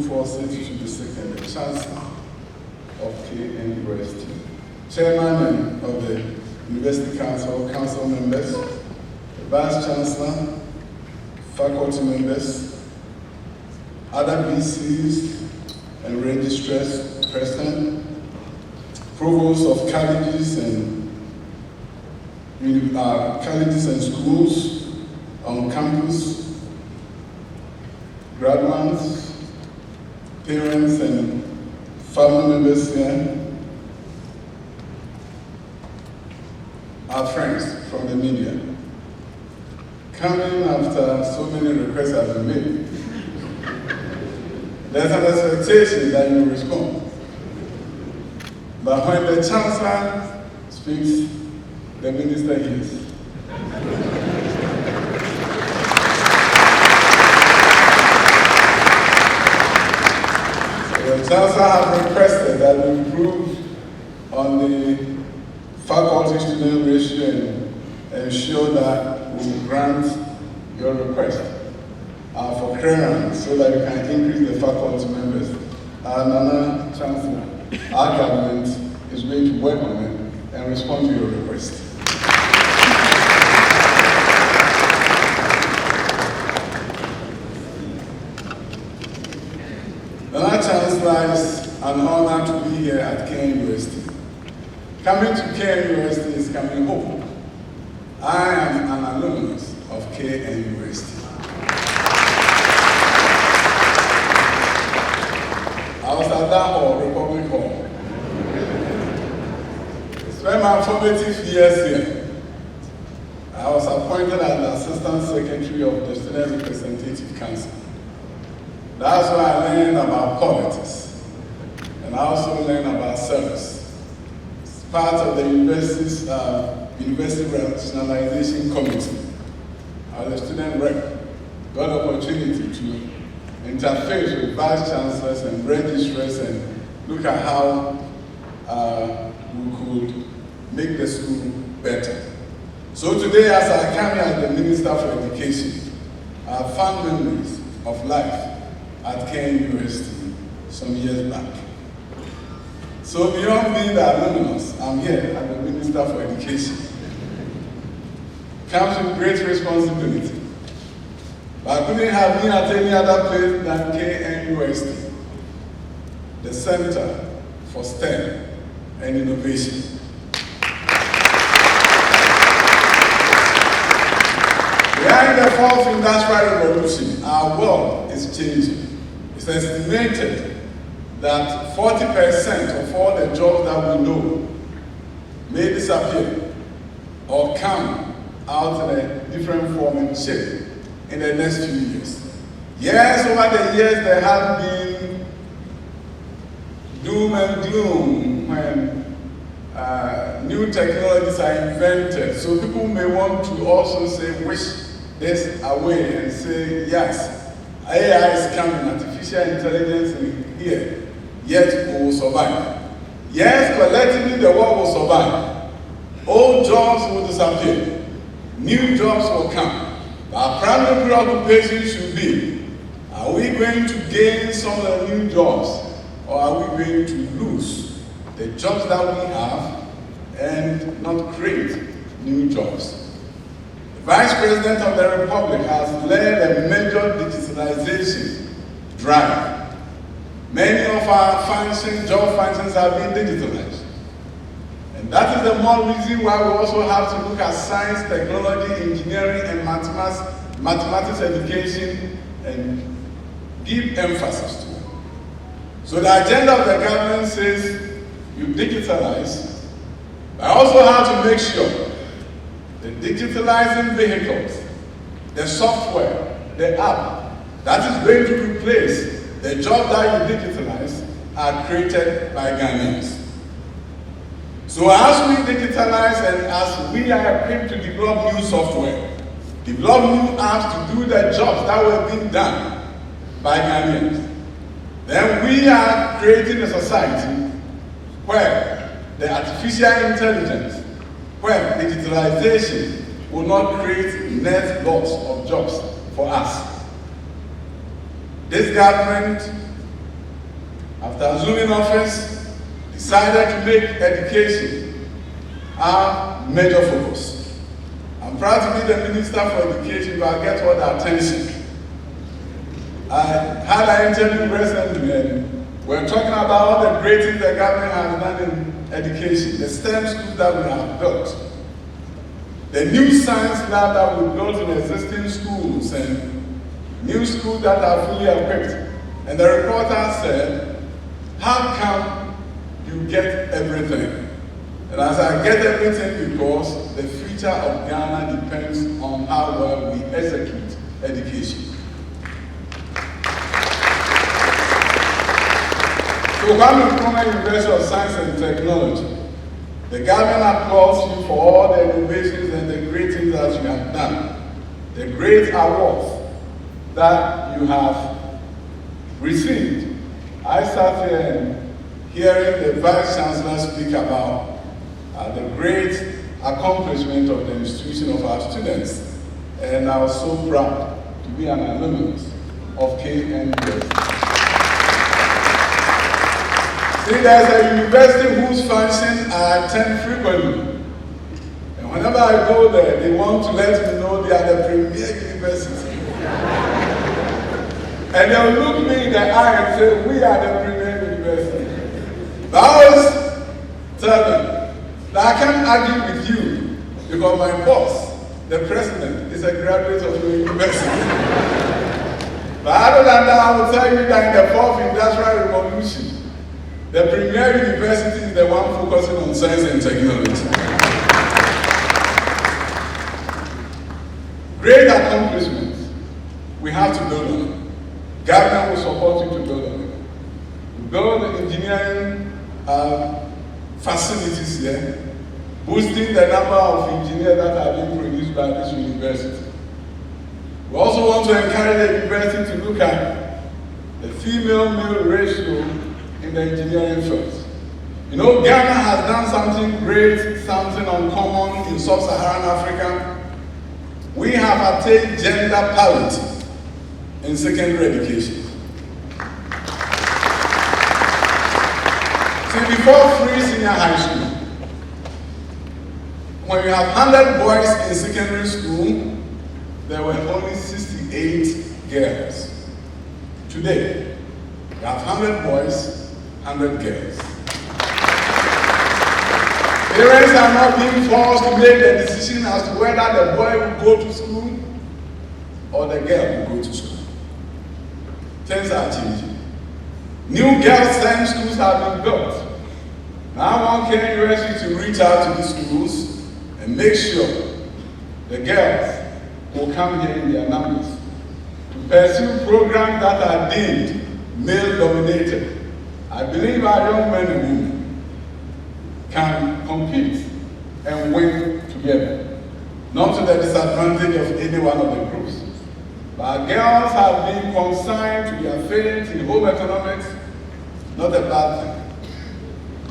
forces to the second, the Chancellor of KNUST, Chairman of the University Council, Council members, the Vice Chancellor, faculty members, other VCs and registrars present, provosts of colleges and schools on campus, graduates, parents and family members here, our friends from the media. Coming after so many requests have been made, there's an expectation that you respond. But when the Chancellor speaks, the Minister hears. So the Chancellor has requested that we improve on the faculty-student ratio and ensure that we grant your request for clearance so that you can increase the faculty members. Nana Chancellor, our government is going to work on it and respond to your request. Nana Chancellor, it's an honor to be here at KNUST. Coming to KNUST is coming home. I am an alumnus of KNUST. I was at that hall, Republic Hall. Spent my formative years here. I was appointed as the Assistant Secretary of the Student Representative Council. That's where I learned about politics. And I also learned about service. It's part of the university's University Rationalization Committee. I was a student rep. Got an opportunity to interface with vice chancellors and registrars and look at how we could make the school better. So today, as I come here as the Minister for Education, I have fond memories of life at KNUST some years back. So beyond being the alumnus, I'm here as the Minister for Education. Comes with great responsibility. But I couldn't have been at any other place than KNUST, the Center for STEM and Innovation. Behind the fourth industrial revolution, our world is changing. It's estimated that 40% of all the jobs that we know may disappear or come out in a different form and shape in the next few years. Yes, over the years there have been doom and gloom when new technologies are invented. So people may want to also say, wish this away and say, yes, AI is coming, artificial intelligence is here, yet we will survive. Yes, collectively the world will survive. Old jobs will disappear. New jobs will come. Our primary preoccupation should be, are we going to gain some of the new jobs, or are we going to lose the jobs that we have and not create new jobs? The Vice President of the Republic has led a major digitalization drive. Many of our job functions have been digitalized. And that is the more reason why we also have to look at science, technology, engineering, and mathematics education and give emphasis to it. So the agenda of the government says you digitalize, but also have to make sure the digitalizing vehicles, the software, the app that is going to replace the job that you digitalize are created by Ghanaians. So as we digitalize and as we are equipped to develop new software, develop new apps to do the jobs that were being done by Ghanaians, then we are creating a society where the artificial intelligence, where digitalization will not create net loss of jobs for us. This government after assuming office, decided to make education our major focus. I'm proud to be the Minister for Education, but I get all the attention. I had an interview recently, and we're talking about all the great things the government has done in education, the STEM schools that we have built, the new science lab that we built in existing schools, and new schools that are fully equipped. And the reporter said, how come you get everything? And as I get everything, because the future of Ghana depends on how well we execute education. So Kwame Nkrumah University of Science and Technology, the government applauds you for all the innovations and the great things that you have done, the great awards that you have received. I sat here and hearing the Vice Chancellor speak about the great accomplishment of the institution of our students, and I was so proud to be an alumnus of KNUS. See, there's a university whose function I attend frequently. And whenever I go there, they want to let me know they are the premier university. And they'll look me in the eye and say, we are the premier university. But I always tell them that I can't argue with you because my boss, the president, is a graduate of the university. But other than that, I will tell you that in the fourth industrial revolution, the premier university is the one focusing on science and technology. Great accomplishments. We have to build on it. Government will support you to build on it. We build the engineering facilities here, boosting the number of engineers that are being produced by this university. We also want to encourage the university to look at the female-male ratio in the engineering field. You know, Ghana has done something great, something uncommon in sub-Saharan Africa. We have attained gender parity in secondary education. See, before free senior high school, when you have 100 boys in secondary school, there were only 68 girls. Today, you have 100 boys, 100 girls. Parents are not being forced to make the decision as to whether the boy will go to school or the girl will go to school. Things are changing. New girls' STEM schools have been built. Now I want Kenya University to reach out to these schools and make sure the girls will come here in their numbers to pursue programs that are deemed male-dominated. I believe our young men and women can compete and win together, not to the disadvantage of any one of the groups. But girls have been consigned to their fate in home economics, not a bad thing.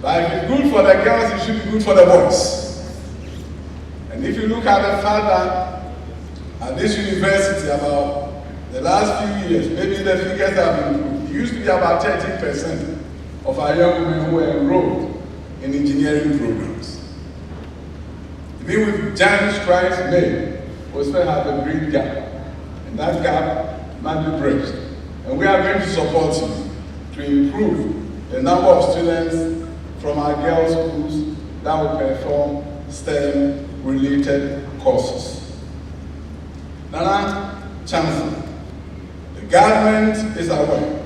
But if it's good for the girls, it should be good for the boys. And if you look at the fact that at this university, about the last few years, maybe the figures have improved. It used to be about 13% of our young women who were enrolled in engineering programs. Even with giant strides made, we still have a great gap. And that gap must be bridged. And we are going to support you to improve the number of students from our girls' schools that will perform STEM-related courses. Nana Chancellor, the government is aware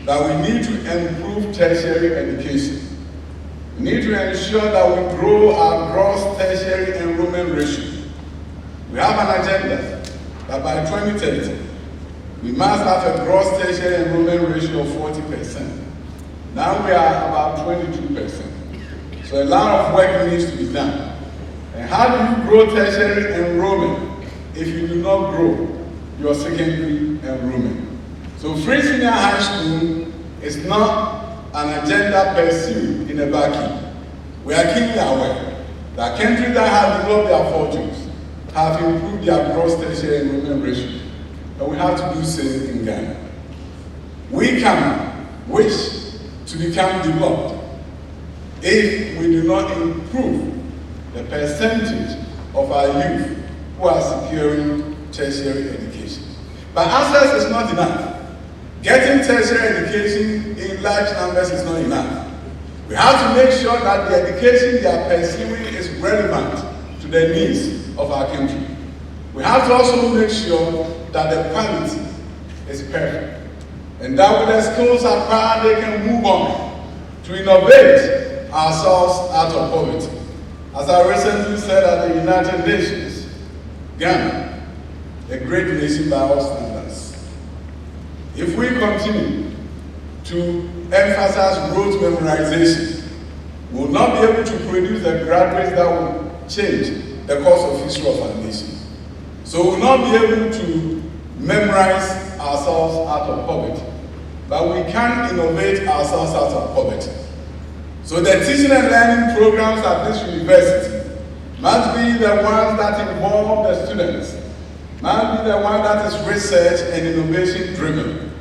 that we need to improve tertiary education. We need to ensure that we grow our gross tertiary enrollment ratio. We have an agenda that by 2030, we must have a gross tertiary enrollment ratio of 40%. Now we are about 22%. So a lot of work needs to be done. And how do you grow tertiary enrollment if you do not grow your secondary enrollment? So free senior high school is not an agenda pursued in a vacuum. We are keenly aware that countries that have developed their fortunes have improved their gross tertiary enrollment ratio, and we have to do so in Ghana. We can wish to become developed if we do not improve the percentage of our youth who are securing tertiary education. But access is not enough. Getting tertiary education in large numbers is not enough. We have to make sure that the education they are pursuing is relevant to the needs of our country. We have to also make sure that the quality is perfect, and that with the skills acquired, they can move on to innovate ourselves out of poverty. As I recently said at the United Nations, Ghana, a great nation by all standards. If we continue to emphasize rote memorization, we will not be able to produce the graduates that will change the course of history of our nation. So we will not be able to memorize ourselves out of poverty, but we can innovate ourselves out of poverty. So the teaching and learning programs at this university must be the ones that involve the students, must be the one that is research and innovation driven,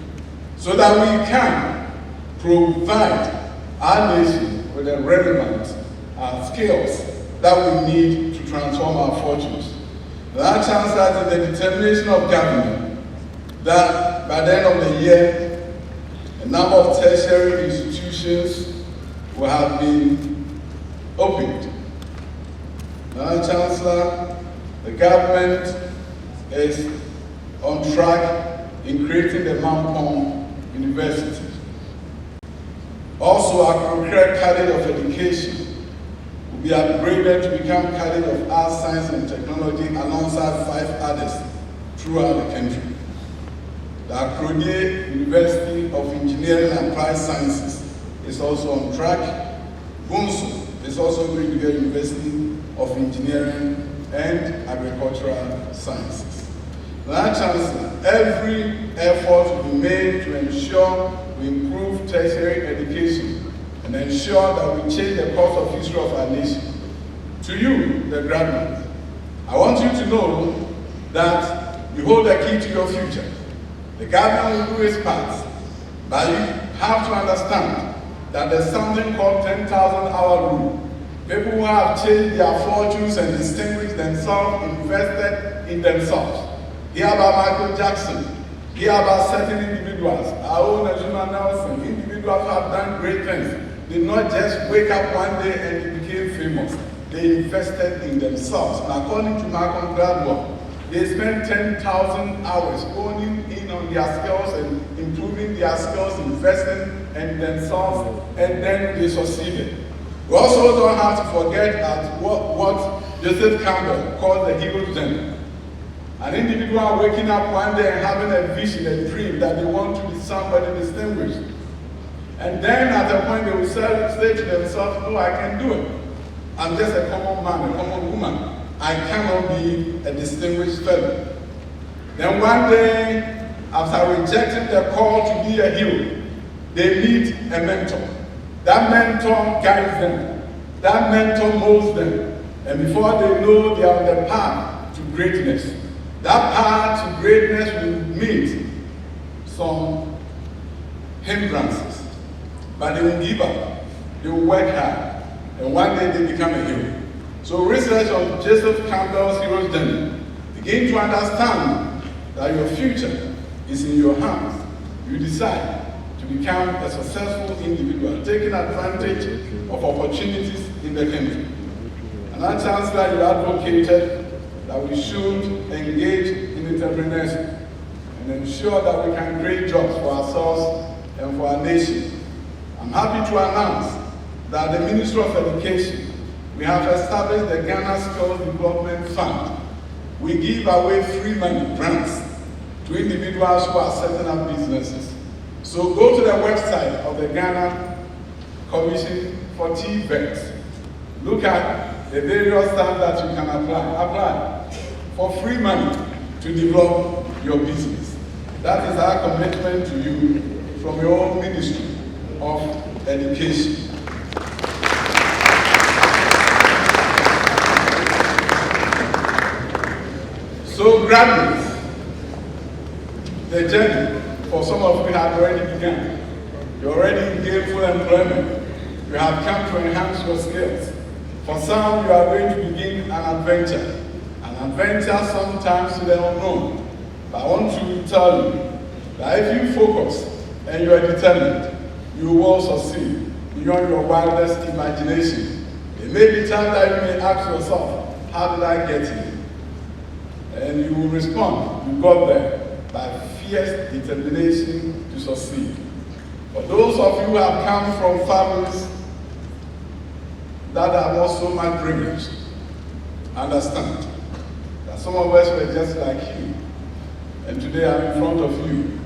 so that we can provide our nation with the relevant skills that we need to transform our fortunes. That chance that is the determination of government that by the end of the year, a number of tertiary institutions will have been opened. Madam Chancellor, the government is on track in creating the Mampong University. Also, our Kokra College of Education will be upgraded to become College of Arts, Science and Technology alongside 5 others throughout the country. The Akrodie University of Engineering and Applied Sciences is also on track. Opemsuo is also going to be a University of Engineering and Agricultural Sciences. Madam Chancellor, every effort will be made to ensure we improve tertiary education and ensure that we change the course of history of our nation. To you, the graduates, I want you to know that you hold the key to your future. The government will do its part, but you have to understand that there's something called 10,000-hour rule. People who have changed their fortunes and distinguished themselves, invested in themselves. Hear about Michael Jackson. Hear about certain individuals. Our own Najuma Nelson. Individuals who have done great things. They did not just wake up one day and they became famous. They invested in themselves. And according to Malcolm Gladwell, they spent 10,000 hours honing in on their skills and improving their skills, investing in themselves, and then they succeeded. We also don't have to forget what Joseph Campbell called the hero's journey. An individual waking up one day and having a vision, a dream that they want to be somebody distinguished. And then at a point they will say to themselves, no, I can do it. I'm just a common man, a common woman. I cannot be a distinguished fellow. Then one day, after rejecting the call to be a hero, they meet a mentor. That mentor guides them. That mentor molds them. And before they know, they are on the path to greatness. That path to greatness will meet some hindrances. But they will give up. They will work hard. And one day they become a hero. So research on Joseph Campbell's hero's journey. Begin to understand that your future is in your hands. You decide to become a successful individual, taking advantage of opportunities in the country. And that Chancellor, you advocated that we should engage in entrepreneurship and ensure that we can create jobs for ourselves and for our nation. I'm happy to announce that the Ministry of Education, we have established the Ghana Skills Development Fund. We give away free money, grants, to individuals who are setting up businesses. So go to the website of the Ghana Commission for TVET. Look at the various things that you can apply for free money to develop your business. That is our commitment to you from your own Ministry of Education. So graduates, the journey for some of you had already begun. You're already in gainful employment. You have come to enhance your skills. For some, you are going to begin an adventure. An adventure sometimes to the unknown. But I want to tell you that if you focus and you are determined, you will succeed beyond your wildest imagination. It may be time that you may ask yourself, how did I get here? And you will respond, you got there by fierce determination to succeed. For those of you who have come from families that are not so much privileged, understand that some of us were just like you. And today I'm in front of you.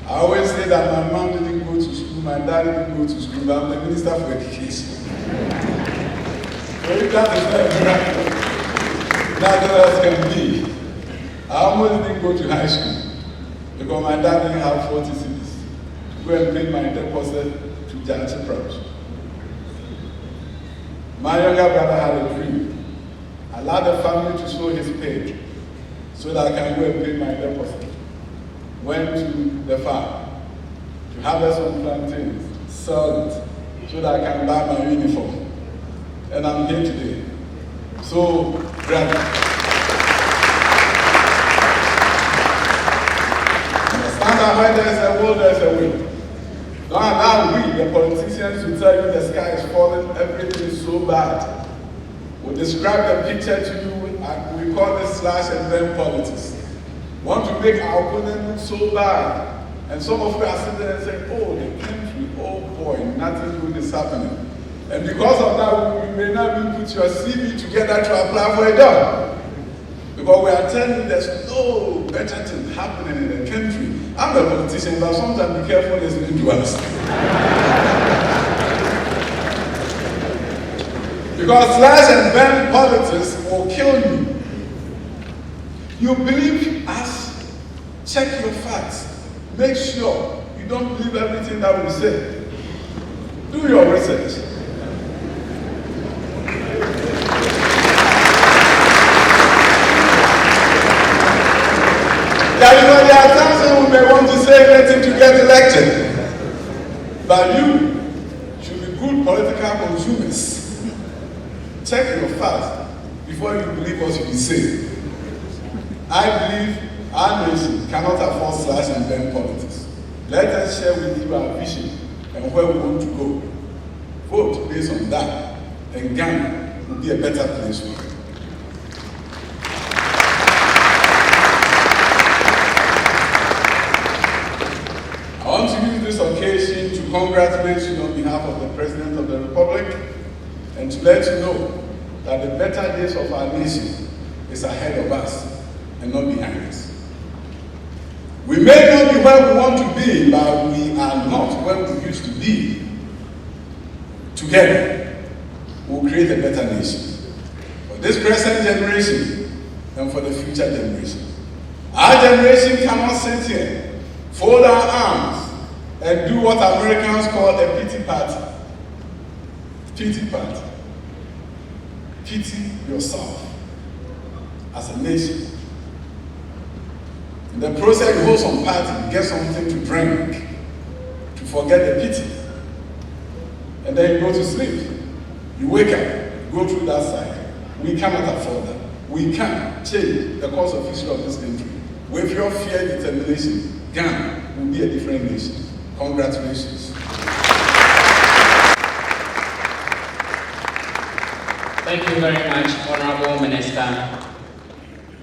I always say that my mom didn't go to school, my dad didn't go to school, but I'm the Minister for Education. So if that is not right, nothing else can be. I almost didn't go to high school because my dad didn't have 40 cedis to go and pay my deposit to Janchi Prabhu. My younger brother had a dream. I allowed the family to sow his pay so that I can go and pay my deposit. Went to the farm to harvest some plantains, sell it, so that I can buy my uniform. And I'm here today. So, brother, understand that when there's a will, there's a way. Now we, the politicians, will tell you the sky is falling, everything is so bad. We'll describe the picture to you, we call this slash and burn politics. Want to make our opponent look so bad. And some of you are sitting there and saying, oh, the country, oh boy, nothing good is happening. And because of that, you may not even put your CV together to apply for a job. Because we are telling you there's no better thing happening in the country. I'm a politician, but sometimes be careful listening to us. Because slash and burn politics will kill you. You believe us, check your facts. Make sure you don't believe everything that we say. Do your research. There are times when we may want to say anything to get elected. But you should be good political consumers. Check your facts before you believe what you say. I believe our nation cannot afford slash and burn politics. Let us share with you our vision and where we want to go. Vote based on that, and Ghana will be a better place for you. I want to use this occasion to congratulate you on behalf of the President of the Republic and to let you know that the better days of our nation is ahead of us and not behind us. We may not be where we want to be, but we are not where we used to be. Together, we'll create a better nation for this present generation and for the future generation. Our generation cannot sit here, fold our arms, and do what Americans call a pity party. Pity party. Pity yourself as a nation. In the process, you hold some party, get something to drink, to forget the pity. And then you go to sleep. You wake up, go through that cycle. We cannot afford that. We can't change the course of history of this country. With your fear and determination, Ghana will be a different nation. Congratulations. Thank you very much, Honorable Minister.